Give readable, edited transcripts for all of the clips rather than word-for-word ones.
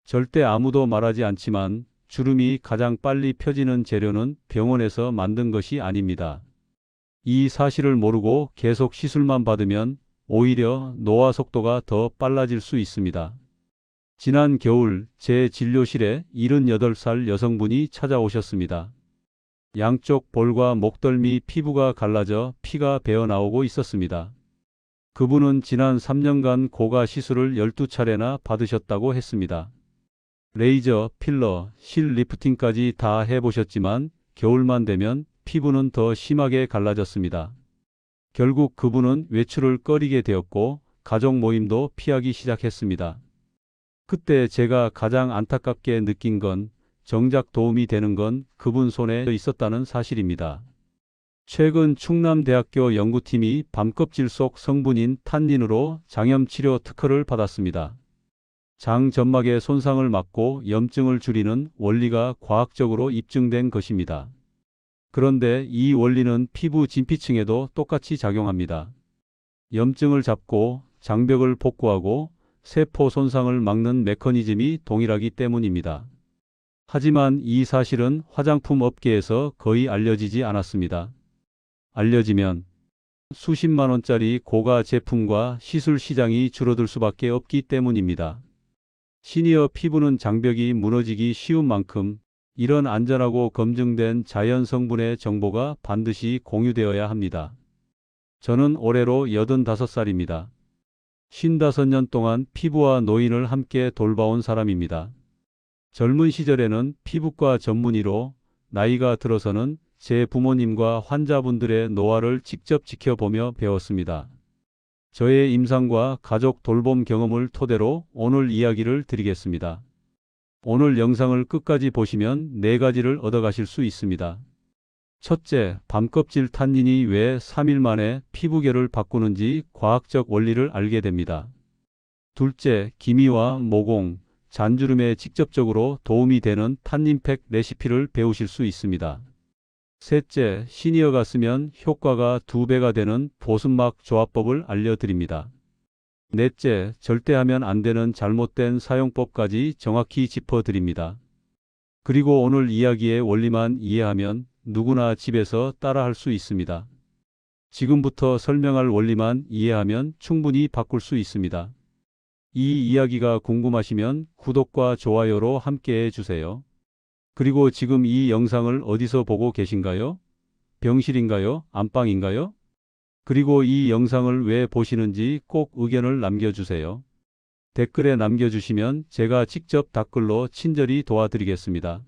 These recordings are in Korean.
절대 아무도 말하지 않지만 주름이 가장 빨리 펴지는 재료는 병원에서 만든 것이 아닙니다. 이 사실을 모르고 계속 시술만 받으면 오히려 노화 속도가 더 빨라질 수 있습니다. 지난 겨울 제 진료실에 78살 여성분이 찾아오셨습니다. 양쪽 볼과 목덜미 피부가 갈라져 피가 배어 나오고 있었습니다. 그분은 지난 3년간 고가 시술을 12차례나 받으셨다고 했습니다. 레이저, 필러, 실 리프팅까지 다 해보셨지만 겨울만 되면 피부는 더 심하게 갈라졌습니다. 결국 그분은 외출을 꺼리게 되었고 가족 모임도 피하기 시작했습니다. 그때 제가 가장 안타깝게 느낀 건 정작 도움이 되는 건 그분 손에 있었다는 사실입니다. 최근 충남대학교 연구팀이 밤껍질 속 성분인 탄닌으로 장염치료 특허를 받았습니다. 장점막의 손상을 막고 염증을 줄이는 원리가 과학적으로 입증된 것입니다. 그런데 이 원리는 피부 진피층에도 똑같이 작용합니다. 염증을 잡고 장벽을 복구하고 세포 손상을 막는 메커니즘이 동일하기 때문입니다. 하지만 이 사실은 화장품 업계에서 거의 알려지지 않았습니다. 알려지면 수십만 원짜리 고가 제품과 시술 시장이 줄어들 수밖에 없기 때문입니다. 시니어 피부는 장벽이 무너지기 쉬운 만큼 이런 안전하고 검증된 자연 성분의 정보가 반드시 공유되어야 합니다. 저는 올해로 85살입니다. 55년 동안 피부와 노인을 함께 돌봐온 사람입니다. 젊은 시절에는 피부과 전문의로, 나이가 들어서는 제 부모님과 환자분들의 노화를 직접 지켜보며 배웠습니다. 저의 임상과 가족 돌봄 경험을 토대로 오늘 이야기를 드리겠습니다. 오늘 영상을 끝까지 보시면 4가지를 얻어가실 수 있습니다. 첫째, 밤껍질 탄닌이 왜 3일 만에 피부결을 바꾸는지 과학적 원리를 알게 됩니다. 둘째, 기미와 모공, 잔주름에 직접적으로 도움이 되는 탄닌팩 레시피를 배우실 수 있습니다. 셋째, 시니어가 쓰면 효과가 2배가 되는 보습막 조합법을 알려드립니다. 넷째, 절대 하면 안 되는 잘못된 사용법까지 정확히 짚어드립니다. 그리고 오늘 이야기의 원리만 이해하면 누구나 집에서 따라할 수 있습니다. 지금부터 설명할 원리만 이해하면 충분히 바꿀 수 있습니다. 이 이야기가 궁금하시면 구독과 좋아요로 함께해 주세요. 그리고 지금 이 영상을 어디서 보고 계신가요? 병실인가요? 안방인가요? 그리고 이 영상을 왜 보시는지 꼭 의견을 남겨주세요. 댓글에 남겨주시면 제가 직접 답글로 친절히 도와드리겠습니다.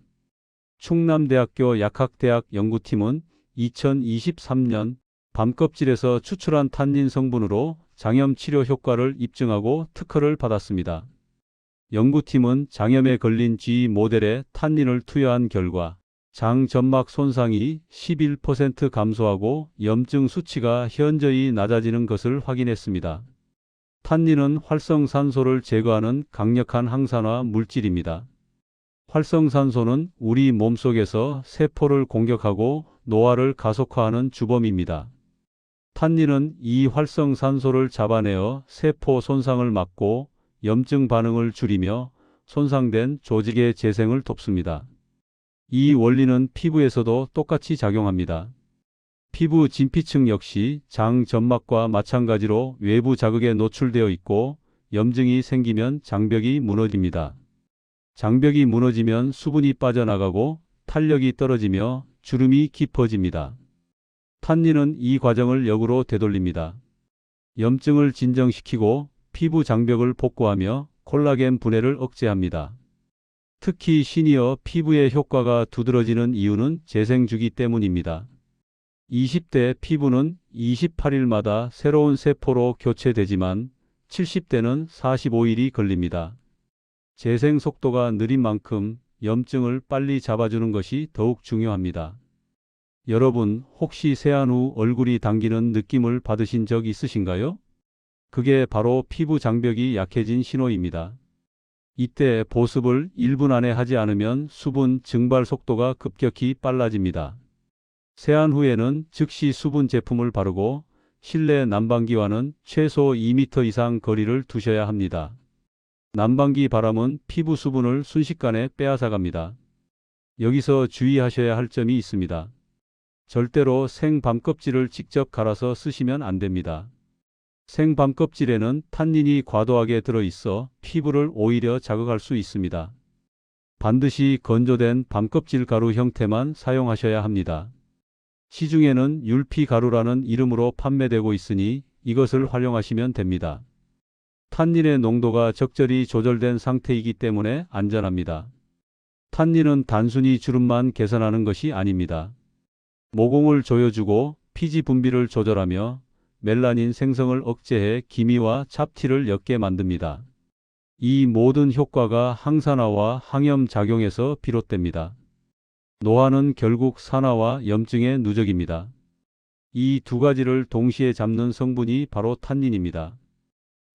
충남대학교 약학대학 연구팀은 2023년 밤껍질에서 추출한 탄닌 성분으로 장염 치료 효과를 입증하고 특허를 받았습니다. 연구팀은 장염에 걸린 G 모델에 탄닌을 투여한 결과 장점막 손상이 11% 감소하고 염증 수치가 현저히 낮아지는 것을 확인했습니다. 탄닌은 활성산소를 제거하는 강력한 항산화 물질입니다. 활성산소는 우리 몸속에서 세포를 공격하고 노화를 가속화하는 주범입니다. 탄닌은 이 활성산소를 잡아내어 세포 손상을 막고 염증 반응을 줄이며 손상된 조직의 재생을 돕습니다. 이 원리는 피부에서도 똑같이 작용합니다. 피부 진피층 역시 장점막과 마찬가지로 외부 자극에 노출되어 있고 염증이 생기면 장벽이 무너집니다. 장벽이 무너지면 수분이 빠져나가고 탄력이 떨어지며 주름이 깊어집니다. 탄닌은 이 과정을 역으로 되돌립니다. 염증을 진정시키고 피부 장벽을 복구하며 콜라겐 분해를 억제합니다. 특히 시니어 피부의 효과가 두드러지는 이유는 재생주기 때문입니다. 20대 피부는 28일마다 새로운 세포로 교체되지만 70대는 45일이 걸립니다. 재생 속도가 느린 만큼 염증을 빨리 잡아주는 것이 더욱 중요합니다. 여러분, 혹시 세안 후 얼굴이 당기는 느낌을 받으신 적 있으신가요? 그게 바로 피부 장벽이 약해진 신호입니다. 이때 보습을 1분 안에 하지 않으면 수분 증발 속도가 급격히 빨라집니다. 세안 후에는 즉시 수분 제품을 바르고 실내 난방기와는 최소 2m 이상 거리를 두셔야 합니다. 난방기 바람은 피부 수분을 순식간에 빼앗아갑니다. 여기서 주의하셔야 할 점이 있습니다. 절대로 생밤 껍질을 직접 갈아서 쓰시면 안 됩니다. 생밤 껍질에는 탄닌이 과도하게 들어있어 피부를 오히려 자극할 수 있습니다. 반드시 건조된 밤껍질 가루 형태만 사용하셔야 합니다. 시중에는 율피 가루라는 이름으로 판매되고 있으니 이것을 활용하시면 됩니다. 탄닌의 농도가 적절히 조절된 상태이기 때문에 안전합니다. 탄닌은 단순히 주름만 개선하는 것이 아닙니다. 모공을 조여주고 피지 분비를 조절하며 멜라닌 생성을 억제해 기미와 잡티를 옅게 만듭니다. 이 모든 효과가 항산화와 항염 작용에서 비롯됩니다. 노화는 결국 산화와 염증의 누적입니다. 이 두 가지를 동시에 잡는 성분이 바로 탄닌입니다.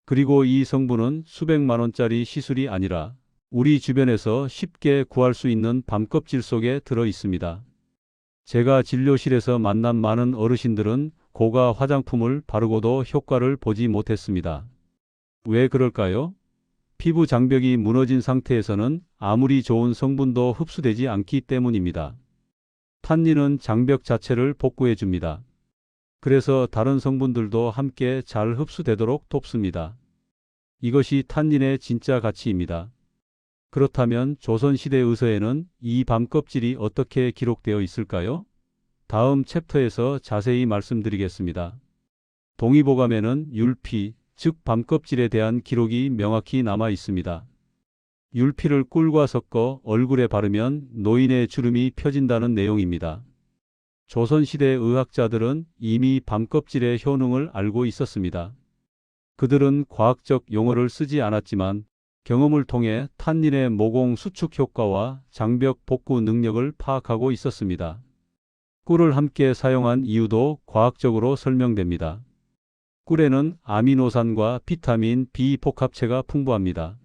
그리고 이 성분은 수백만 원짜리 시술이 아니라 우리 주변에서 쉽게 구할 수 있는 밤껍질 속에 들어 있습니다. 제가 진료실에서 만난 많은 어르신들은 고가 화장품을 바르고도 효과를 보지 못했습니다. 왜 그럴까요? 피부 장벽이 무너진 상태에서는 아무리 좋은 성분도 흡수되지 않기 때문입니다. 탄닌은 장벽 자체를 복구해 줍니다. 그래서 다른 성분들도 함께 잘 흡수되도록 돕습니다. 이것이 탄닌의 진짜 가치입니다. 그렇다면 조선시대 의서에는 이 밤껍질이 어떻게 기록되어 있을까요? 다음 챕터에서 자세히 말씀드리겠습니다. 동의보감에는 율피, 즉 밤껍질에 대한 기록이 명확히 남아 있습니다. 율피를 꿀과 섞어 얼굴에 바르면 노인의 주름이 펴진다는 내용입니다. 조선시대 의학자들은 이미 밤껍질의 효능을 알고 있었습니다. 그들은 과학적 용어를 쓰지 않았지만 경험을 통해 탄닌의 모공 수축 효과와 장벽 복구 능력을 파악하고 있었습니다. 꿀을 함께 사용한 이유도 과학적으로 설명됩니다. 꿀에는 아미노산과 비타민 B 복합체가 풍부합니다.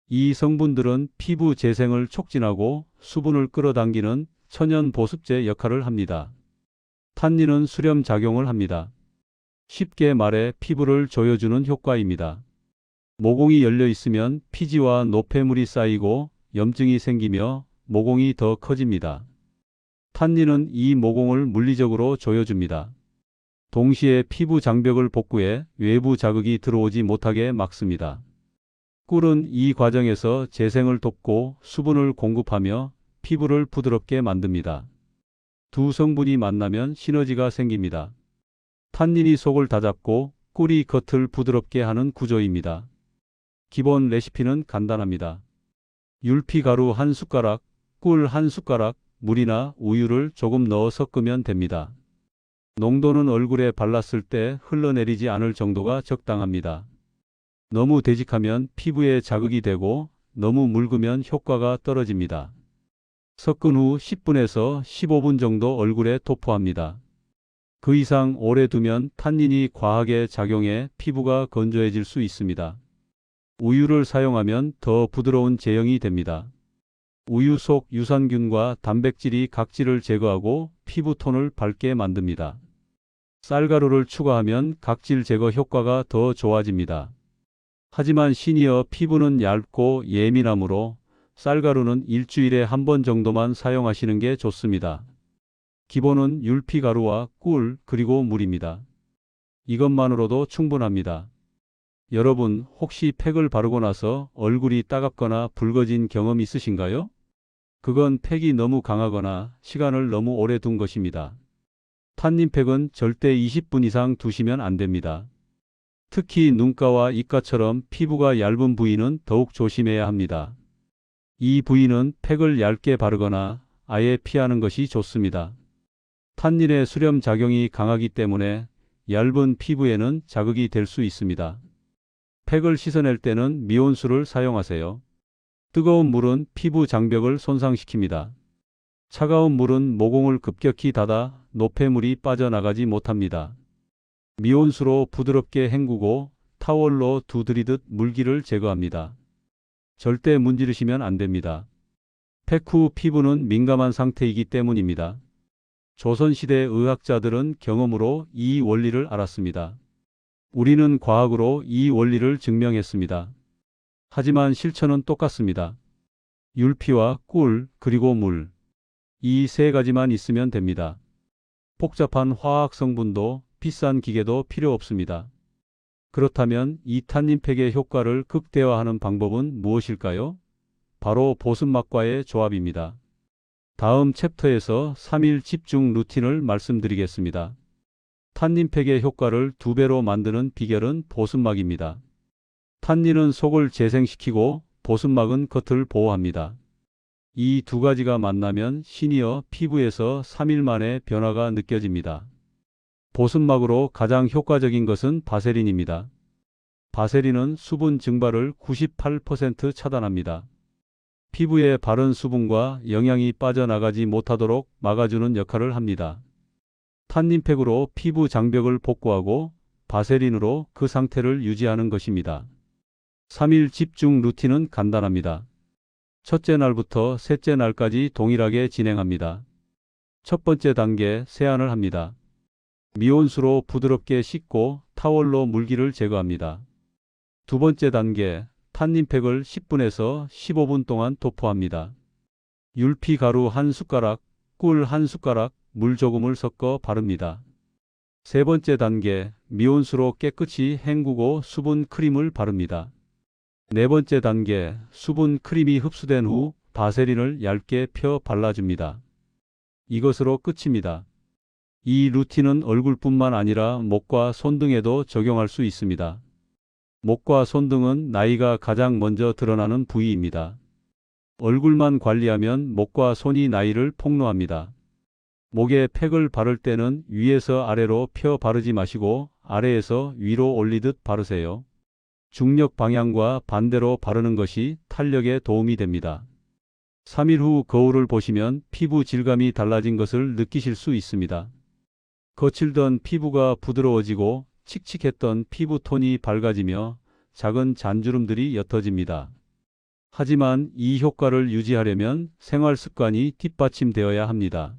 이 성분들은 피부 재생을 촉진하고 수분을 끌어당기는 천연 보습제 역할을 합니다. 탄닌은 수렴 작용을 합니다. 쉽게 말해 피부를 조여주는 효과입니다. 모공이 열려 있으면 피지와 노폐물이 쌓이고 염증이 생기며 모공이 더 커집니다. 탄닌은 이 모공을 물리적으로 조여줍니다. 동시에 피부 장벽을 복구해 외부 자극이 들어오지 못하게 막습니다. 꿀은 이 과정에서 재생을 돕고 수분을 공급하며 피부를 부드럽게 만듭니다. 두 성분이 만나면 시너지가 생깁니다. 탄닌이 속을 다잡고 꿀이 겉을 부드럽게 하는 구조입니다. 기본 레시피는 간단합니다. 율피 가루 1숟가락, 꿀 1숟가락, 물이나 우유를 조금 넣어 섞으면 됩니다. 농도는 얼굴에 발랐을 때 흘러내리지 않을 정도가 적당합니다. 너무 되직하면 피부에 자극이 되고 너무 묽으면 효과가 떨어집니다. 섞은 후 10분에서 15분 정도 얼굴에 도포합니다. 그 이상 오래 두면 탄닌이 과하게 작용해 피부가 건조해질 수 있습니다. 우유를 사용하면 더 부드러운 제형이 됩니다. 우유 속 유산균과 단백질이 각질을 제거하고 피부톤을 밝게 만듭니다. 쌀가루를 추가하면 각질 제거 효과가 더 좋아집니다. 하지만 시니어 피부는 얇고 예민하므로 쌀가루는 일주일에 한 번 정도만 사용하시는 게 좋습니다. 기본은 율피가루와 꿀 그리고 물입니다. 이것만으로도 충분합니다. 여러분 혹시 팩을 바르고 나서 얼굴이 따갑거나 붉어진 경험 있으신가요? 그건 팩이 너무 강하거나 시간을 너무 오래 둔 것입니다. 탄닌팩은 절대 20분 이상 두시면 안 됩니다. 특히 눈가와 입가처럼 피부가 얇은 부위는 더욱 조심해야 합니다. 이 부위는 팩을 얇게 바르거나 아예 피하는 것이 좋습니다. 탄닌의 수렴 작용이 강하기 때문에 얇은 피부에는 자극이 될 수 있습니다. 팩을 씻어낼 때는 미온수를 사용하세요. 뜨거운 물은 피부 장벽을 손상시킵니다. 차가운 물은 모공을 급격히 닫아 노폐물이 빠져나가지 못합니다. 미온수로 부드럽게 헹구고 타월로 두드리듯 물기를 제거합니다. 절대 문지르시면 안 됩니다. 팩 후 피부는 민감한 상태이기 때문입니다. 조선시대 의학자들은 경험으로 이 원리를 알았습니다. 우리는 과학으로 이 원리를 증명했습니다. 하지만 실천은 똑같습니다. 율피와 꿀, 그리고 물. 이 세 가지만 있으면 됩니다. 복잡한 화학 성분도 비싼 기계도 필요 없습니다. 그렇다면 이 탄닌팩의 효과를 극대화하는 방법은 무엇일까요? 바로 보습막과의 조합입니다. 다음 챕터에서 3일 집중 루틴을 말씀드리겠습니다. 탄닌팩의 효과를 2배로 만드는 비결은 보습막입니다. 탄닌은 속을 재생시키고 보습막은 겉을 보호합니다. 이 두 가지가 만나면 시니어 피부에서 3일 만에 변화가 느껴집니다. 보습막으로 가장 효과적인 것은 바세린입니다. 바세린은 수분 증발을 98% 차단합니다. 피부에 바른 수분과 영양이 빠져나가지 못하도록 막아주는 역할을 합니다. 탄닌팩으로 피부 장벽을 복구하고 바세린으로 그 상태를 유지하는 것입니다. 3일 집중 루틴은 간단합니다. 첫째 날부터 셋째 날까지 동일하게 진행합니다. 첫 번째 단계, 세안을 합니다. 미온수로 부드럽게 씻고 타월로 물기를 제거합니다. 두 번째 단계, 탄닌팩을 10분에서 15분 동안 도포합니다. 율피 가루 1숟가락, 꿀 1숟가락, 물 조금을 섞어 바릅니다. 세 번째 단계, 미온수로 깨끗이 헹구고 수분 크림을 바릅니다. 네 번째 단계, 수분 크림이 흡수된 후 바세린을 얇게 펴 발라줍니다. 이것으로 끝입니다. 이 루틴은 얼굴뿐만 아니라 목과 손등에도 적용할 수 있습니다. 목과 손등은 나이가 가장 먼저 드러나는 부위입니다. 얼굴만 관리하면 목과 손이 나이를 폭로합니다. 목에 팩을 바를 때는 위에서 아래로 펴 바르지 마시고 아래에서 위로 올리듯 바르세요. 중력 방향과 반대로 바르는 것이 탄력에 도움이 됩니다. 3일 후 거울을 보시면 피부 질감이 달라진 것을 느끼실 수 있습니다. 거칠던 피부가 부드러워지고 칙칙했던 피부톤이 밝아지며 작은 잔주름들이 옅어집니다. 하지만 이 효과를 유지하려면 생활 습관이 뒷받침되어야 합니다.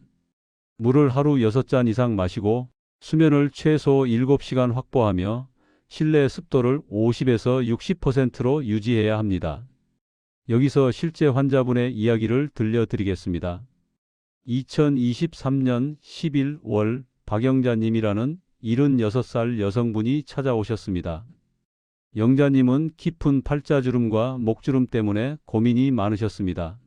물을 하루 6잔 이상 마시고 수면을 최소 7시간 확보하며 실내 습도를 50에서 60%로 유지해야 합니다. 여기서 실제 환자분의 이야기를 들려드리겠습니다. 2023년 11월 박영자님이라는 76살 여성분이 찾아오셨습니다. 영자님은 깊은 팔자주름과 목주름 때문에 고민이 많으셨습니다.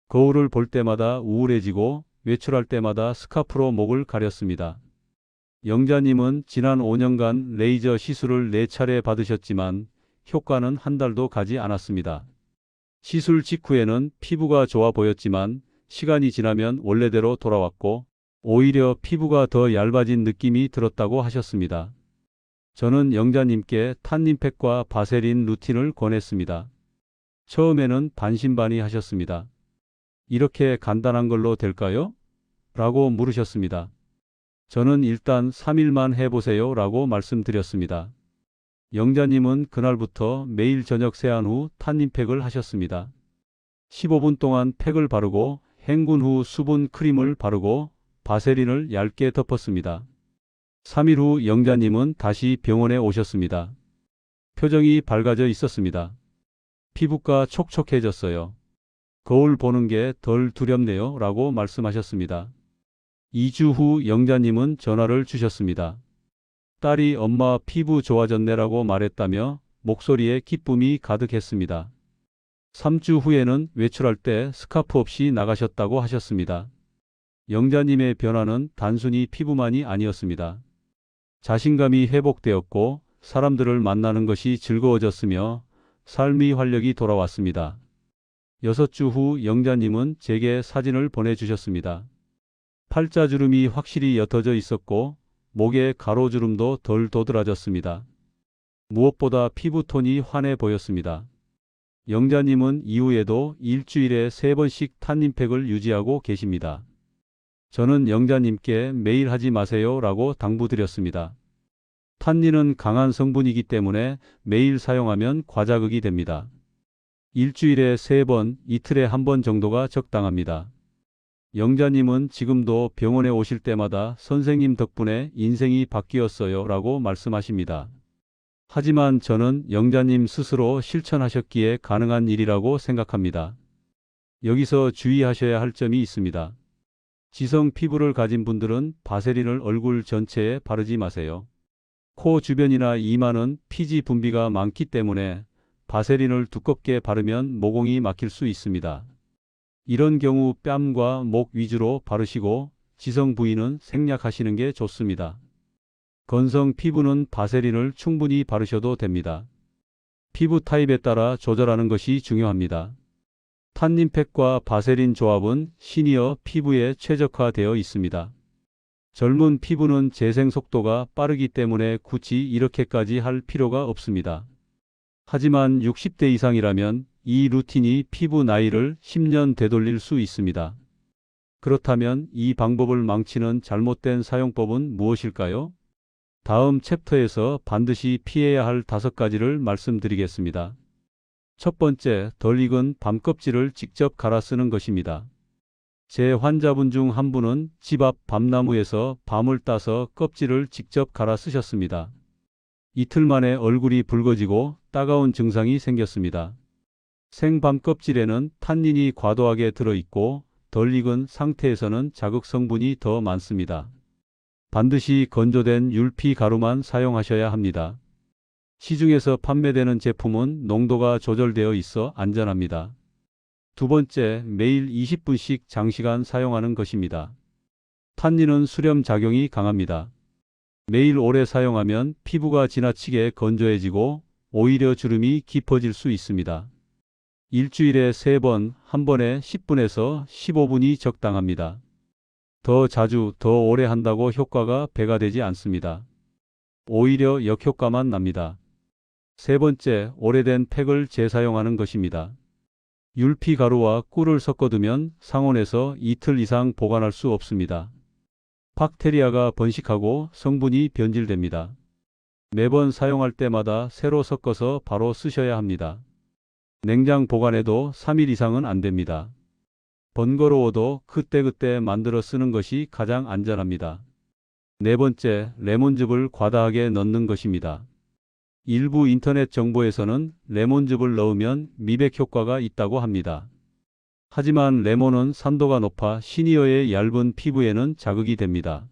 거울을 볼 때마다 우울해지고 외출할 때마다 스카프로 목을 가렸습니다. 영자님은 지난 5년간 레이저 시술을 4차례 받으셨지만 효과는 한 달도 가지 않았습니다. 시술 직후에는 피부가 좋아 보였지만 시간이 지나면 원래대로 돌아왔고 오히려 피부가 더 얇아진 느낌이 들었다고 하셨습니다. 저는 영자님께 탄닌팩과 바세린 루틴을 권했습니다. 처음에는 반신반의하셨습니다. 이렇게 간단한 걸로 될까요? 라고 물으셨습니다. 저는 일단 3일만 해보세요 라고 말씀드렸습니다. 영자님은 그날부터 매일 저녁 세안 후 탄닌팩을 하셨습니다. 15분 동안 팩을 바르고 헹군 후 수분 크림을 바르고 바세린을 얇게 덮었습니다. 3일 후 영자님은 다시 병원에 오셨습니다. 표정이 밝아져 있었습니다. 피부가 촉촉해졌어요. 거울 보는 게 덜 두렵네요 라고 말씀하셨습니다. 2주 후 영자님은 전화를 주셨습니다. 딸이 엄마 피부 좋아졌네라고 말했다며 목소리에 기쁨이 가득했습니다. 3주 후에는 외출할 때 스카프 없이 나가셨다고 하셨습니다. 영자님의 변화는 단순히 피부만이 아니었습니다. 자신감이 회복되었고 사람들을 만나는 것이 즐거워졌으며 삶의 활력이 돌아왔습니다. 6주 후 영자님은 제게 사진을 보내주셨습니다. 팔자주름이 확실히 옅어져 있었고 목에 가로주름도 덜 도드라졌습니다. 무엇보다 피부톤이 환해 보였습니다. 영자님은 이후에도 일주일에 3번씩 탄닌팩을 유지하고 계십니다. 저는 영자님께 매일 하지 마세요 라고 당부드렸습니다. 탄닌은 강한 성분이기 때문에 매일 사용하면 과자극이 됩니다. 일주일에 3번, 이틀에 1번 정도가 적당합니다. 영자님은 지금도 병원에 오실 때마다 선생님 덕분에 인생이 바뀌었어요 라고 말씀하십니다. 하지만 저는 영자님 스스로 실천하셨기에 가능한 일이라고 생각합니다. 여기서 주의하셔야 할 점이 있습니다. 지성 피부를 가진 분들은 바세린을 얼굴 전체에 바르지 마세요. 코 주변이나 이마는 피지 분비가 많기 때문에 바세린을 두껍게 바르면 모공이 막힐 수 있습니다. 이런 경우 뺨과 목 위주로 바르시고 지성 부위는 생략하시는 게 좋습니다. 건성 피부는 바세린을 충분히 바르셔도 됩니다. 피부 타입에 따라 조절하는 것이 중요합니다. 탄닌팩과 바세린 조합은 시니어 피부에 최적화되어 있습니다. 젊은 피부는 재생 속도가 빠르기 때문에 굳이 이렇게까지 할 필요가 없습니다. 하지만 60대 이상이라면 이 루틴이 피부 나이를 10년 되돌릴 수 있습니다. 그렇다면 이 방법을 망치는 잘못된 사용법은 무엇일까요? 다음 챕터에서 반드시 피해야 할 5가지를 말씀드리겠습니다. 첫 번째, 덜 익은 밤 껍질을 직접 갈아 쓰는 것입니다. 제 환자분 중 한 분은 집 앞 밤나무에서 밤을 따서 껍질을 직접 갈아 쓰셨습니다. 이틀 만에 얼굴이 붉어지고 따가운 증상이 생겼습니다. 생밤 껍질에는 탄닌이 과도하게 들어있고 덜 익은 상태에서는 자극 성분이 더 많습니다. 반드시 건조된 율피 가루만 사용하셔야 합니다. 시중에서 판매되는 제품은 농도가 조절되어 있어 안전합니다. 두 번째, 매일 20분씩 장시간 사용하는 것입니다. 탄닌은 수렴 작용이 강합니다. 매일 오래 사용하면 피부가 지나치게 건조해지고 오히려 주름이 깊어질 수 있습니다. 일주일에 3번, 한 번에 10분에서 15분이 적당합니다. 더 자주, 더 오래 한다고 효과가 배가 되지 않습니다. 오히려 역효과만 납니다. 세 번째, 오래된 팩을 재사용하는 것입니다. 율피 가루와 꿀을 섞어두면 상온에서 이틀 이상 보관할 수 없습니다. 박테리아가 번식하고 성분이 변질됩니다. 매번 사용할 때마다 새로 섞어서 바로 쓰셔야 합니다. 냉장 보관해도 3일 이상은 안 됩니다. 번거로워도 그때그때 만들어 쓰는 것이 가장 안전합니다. 네 번째, 레몬즙을 과다하게 넣는 것입니다. 일부 인터넷 정보에서는 레몬즙을 넣으면 미백 효과가 있다고 합니다. 하지만 레몬은 산도가 높아 시니어의 얇은 피부에는 자극이 됩니다.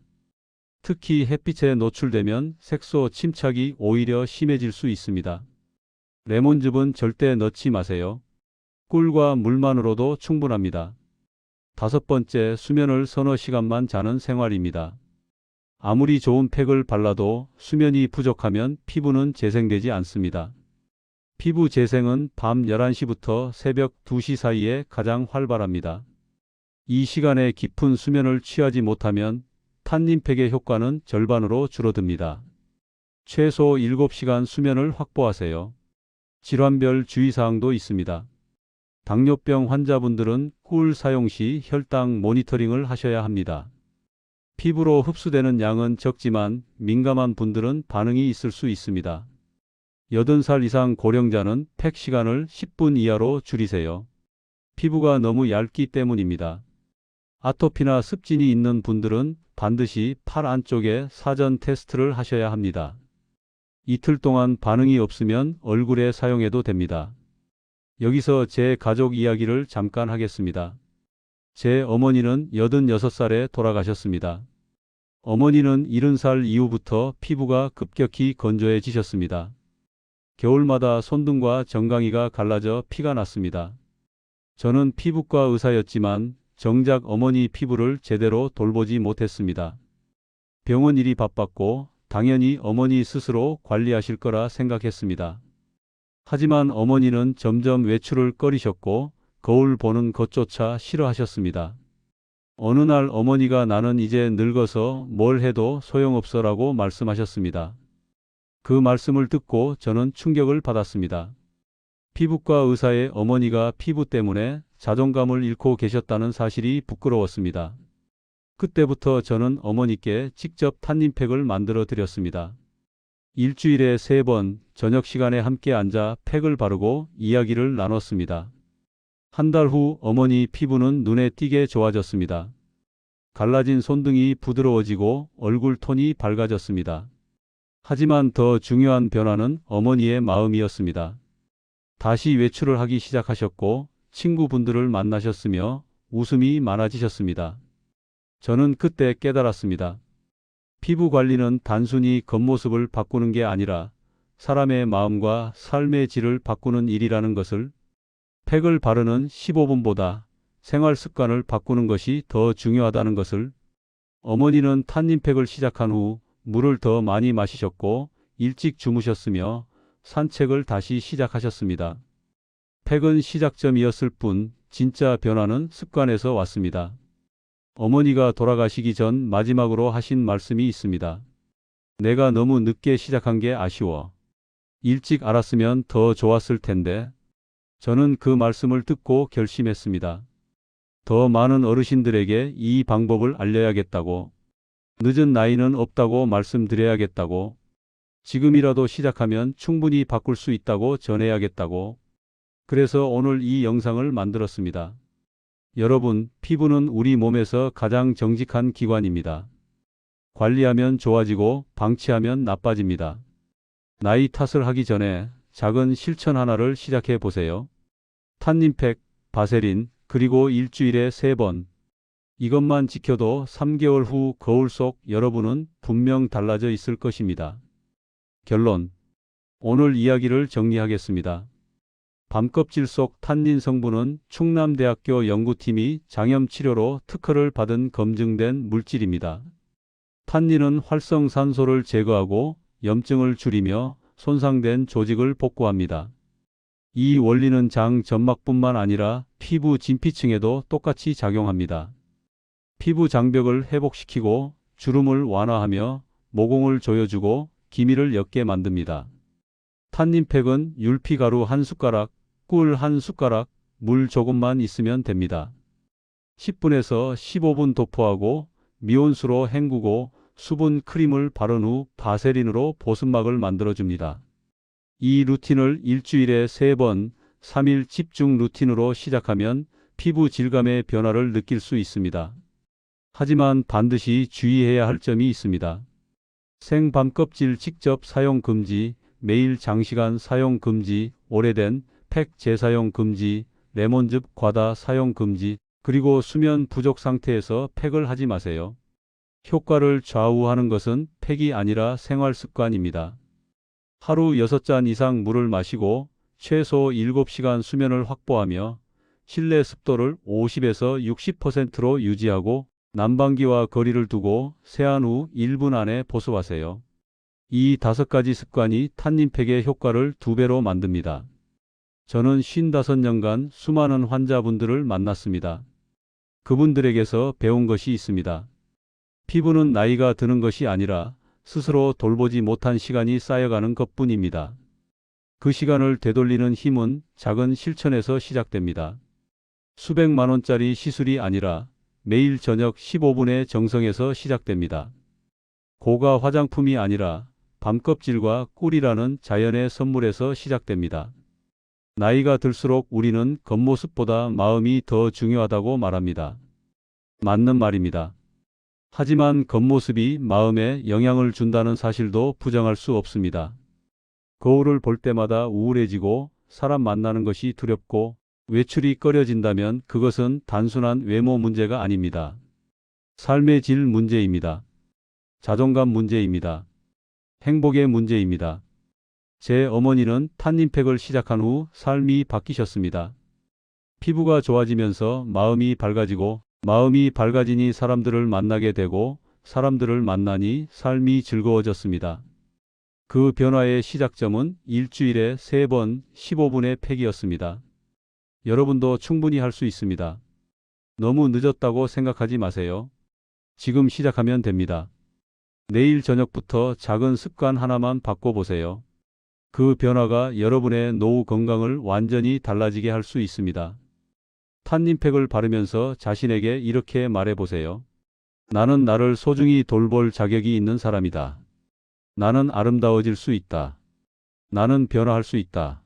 특히 햇빛에 노출되면 색소 침착이 오히려 심해질 수 있습니다. 레몬즙은 절대 넣지 마세요. 꿀과 물만으로도 충분합니다. 다섯 번째, 수면을 서너 시간만 자는 생활입니다. 아무리 좋은 팩을 발라도 수면이 부족하면 피부는 재생되지 않습니다. 피부 재생은 밤 11시부터 새벽 2시 사이에 가장 활발합니다. 이 시간에 깊은 수면을 취하지 못하면 탄닌팩의 효과는 절반으로 줄어듭니다. 최소 7시간 수면을 확보하세요. 질환별 주의사항도 있습니다. 당뇨병 환자분들은 꿀 사용 시 혈당 모니터링을 하셔야 합니다. 피부로 흡수되는 양은 적지만 민감한 분들은 반응이 있을 수 있습니다. 80살 이상 고령자는 팩 시간을 10분 이하로 줄이세요. 피부가 너무 얇기 때문입니다. 아토피나 습진이 있는 분들은 반드시 팔 안쪽에 사전 테스트를 하셔야 합니다. 이틀 동안 반응이 없으면 얼굴에 사용해도 됩니다. 여기서 제 가족 이야기를 잠깐 하겠습니다. 제 어머니는 86살에 돌아가셨습니다. 어머니는 70살 이후부터 피부가 급격히 건조해지셨습니다. 겨울마다 손등과 정강이가 갈라져 피가 났습니다. 저는 피부과 의사였지만 정작 어머니 피부를 제대로 돌보지 못했습니다. 병원 일이 바빴고 당연히 어머니 스스로 관리하실 거라 생각했습니다. 하지만 어머니는 점점 외출을 꺼리셨고 거울 보는 것조차 싫어하셨습니다. 어느 날 어머니가 나는 이제 늙어서 뭘 해도 소용없어라고 말씀하셨습니다. 그 말씀을 듣고 저는 충격을 받았습니다. 피부과 의사의 어머니가 피부 때문에 자존감을 잃고 계셨다는 사실이 부끄러웠습니다. 그때부터 저는 어머니께 직접 탄닌팩을 만들어 드렸습니다. 일주일에 3번 저녁 시간에 함께 앉아 팩을 바르고 이야기를 나눴습니다. 한 달 후 어머니 피부는 눈에 띄게 좋아졌습니다. 갈라진 손등이 부드러워지고 얼굴 톤이 밝아졌습니다. 하지만 더 중요한 변화는 어머니의 마음이었습니다. 다시 외출을 하기 시작하셨고 친구분들을 만나셨으며 웃음이 많아지셨습니다. 저는 그때 깨달았습니다. 피부 관리는 단순히 겉모습을 바꾸는 게 아니라 사람의 마음과 삶의 질을 바꾸는 일이라는 것을, 팩을 바르는 15분보다 생활 습관을 바꾸는 것이 더 중요하다는 것을. 어머니는 탄닌팩을 시작한 후 물을 더 많이 마시셨고 일찍 주무셨으며 산책을 다시 시작하셨습니다. 팩은 시작점이었을 뿐 진짜 변화는 습관에서 왔습니다. 어머니가 돌아가시기 전 마지막으로 하신 말씀이 있습니다. 내가 너무 늦게 시작한 게 아쉬워. 일찍 알았으면 더 좋았을 텐데. 저는 그 말씀을 듣고 결심했습니다. 더 많은 어르신들에게 이 방법을 알려야겠다고. 늦은 나이는 없다고 말씀드려야겠다고. 지금이라도 시작하면 충분히 바꿀 수 있다고 전해야겠다고. 그래서 오늘 이 영상을 만들었습니다. 여러분, 피부는 우리 몸에서 가장 정직한 기관입니다. 관리하면 좋아지고 방치하면 나빠집니다. 나이 탓을 하기 전에 작은 실천 하나를 시작해 보세요. 탄닌팩, 바세린, 그리고 일주일에 3번. 이것만 지켜도 3개월 후 거울 속 여러분은 분명 달라져 있을 것입니다. 결론. 오늘 이야기를 정리하겠습니다. 밤껍질 속 탄닌 성분은 충남대학교 연구팀이 장염 치료로 특허를 받은 검증된 물질입니다. 탄닌은 활성산소를 제거하고 염증을 줄이며 손상된 조직을 복구합니다. 이 원리는 장 점막뿐만 아니라 피부 진피층에도 똑같이 작용합니다. 피부 장벽을 회복시키고 주름을 완화하며 모공을 조여주고 기미를 옅게 만듭니다. 탄닌팩은 율피가루 1숟가락, 꿀 1숟가락, 물 조금만 있으면 됩니다. 10분에서 15분 도포하고 미온수로 헹구고 수분 크림을 바른 후 바세린으로 보습막을 만들어줍니다. 이 루틴을 일주일에 3번, 3일 집중 루틴으로 시작하면 피부 질감의 변화를 느낄 수 있습니다. 하지만 반드시 주의해야 할 점이 있습니다. 생밤껍질 직접 사용 금지, 매일 장시간 사용 금지, 오래된 팩 재사용 금지, 레몬즙 과다 사용 금지, 그리고 수면 부족 상태에서 팩을 하지 마세요. 효과를 좌우하는 것은 팩이 아니라 생활 습관입니다. 하루 6잔 이상 물을 마시고 최소 7시간 수면을 확보하며 실내 습도를 50에서 60%로 유지하고 난방기와 거리를 두고 세안 후 1분 안에 보습하세요. 이 5가지 습관이 탄닌팩의 효과를 2배로 만듭니다. 저는 55년간 수많은 환자분들을 만났습니다. 그분들에게서 배운 것이 있습니다. 피부는 나이가 드는 것이 아니라 스스로 돌보지 못한 시간이 쌓여가는 것뿐입니다. 그 시간을 되돌리는 힘은 작은 실천에서 시작됩니다. 수백만 원짜리 시술이 아니라 매일 저녁 15분의 정성에서 시작됩니다. 고가 화장품이 아니라 밤껍질과 꿀이라는 자연의 선물에서 시작됩니다. 나이가 들수록 우리는 겉모습보다 마음이 더 중요하다고 말합니다. 맞는 말입니다. 하지만 겉모습이 마음에 영향을 준다는 사실도 부정할 수 없습니다. 거울을 볼 때마다 우울해지고 사람 만나는 것이 두렵고 외출이 꺼려진다면 그것은 단순한 외모 문제가 아닙니다. 삶의 질 문제입니다. 자존감 문제입니다. 행복의 문제입니다. 제 어머니는 탄닌팩을 시작한 후 삶이 바뀌셨습니다. 피부가 좋아지면서 마음이 밝아지고 마음이 밝아지니 사람들을 만나게 되고 사람들을 만나니 삶이 즐거워졌습니다. 그 변화의 시작점은 일주일에 3번 15분의 팩이었습니다. 여러분도 충분히 할 수 있습니다. 너무 늦었다고 생각하지 마세요. 지금 시작하면 됩니다. 내일 저녁부터 작은 습관 하나만 바꿔보세요. 그 변화가 여러분의 노후 건강을 완전히 달라지게 할 수 있습니다. 탄닌팩을 바르면서 자신에게 이렇게 말해보세요. 나는 나를 소중히 돌볼 자격이 있는 사람이다. 나는 아름다워질 수 있다. 나는 변화할 수 있다.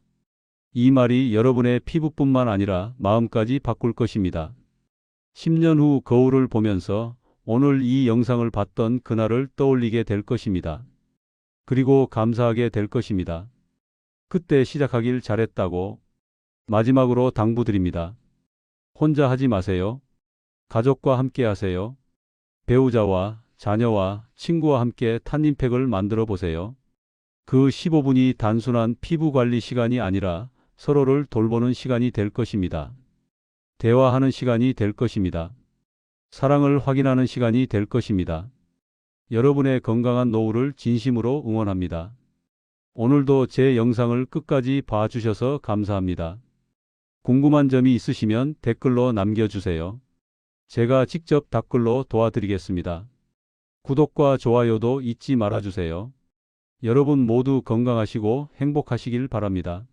이 말이 여러분의 피부뿐만 아니라 마음까지 바꿀 것입니다. 10년 후 거울을 보면서 오늘 이 영상을 봤던 그날을 떠올리게 될 것입니다. 그리고 감사하게 될 것입니다. 그때 시작하길 잘했다고 마지막으로 당부드립니다. 혼자 하지 마세요. 가족과 함께 하세요. 배우자와 자녀와 친구와 함께 탄닌팩을 만들어 보세요. 그 15분이 단순한 피부 관리 시간이 아니라 서로를 돌보는 시간이 될 것입니다. 대화하는 시간이 될 것입니다. 사랑을 확인하는 시간이 될 것입니다. 여러분의 건강한 노후를 진심으로 응원합니다. 오늘도 제 영상을 끝까지 봐주셔서 감사합니다. 궁금한 점이 있으시면 댓글로 남겨주세요. 제가 직접 답글로 도와드리겠습니다. 구독과 좋아요도 잊지 말아주세요. 여러분 모두 건강하시고 행복하시길 바랍니다.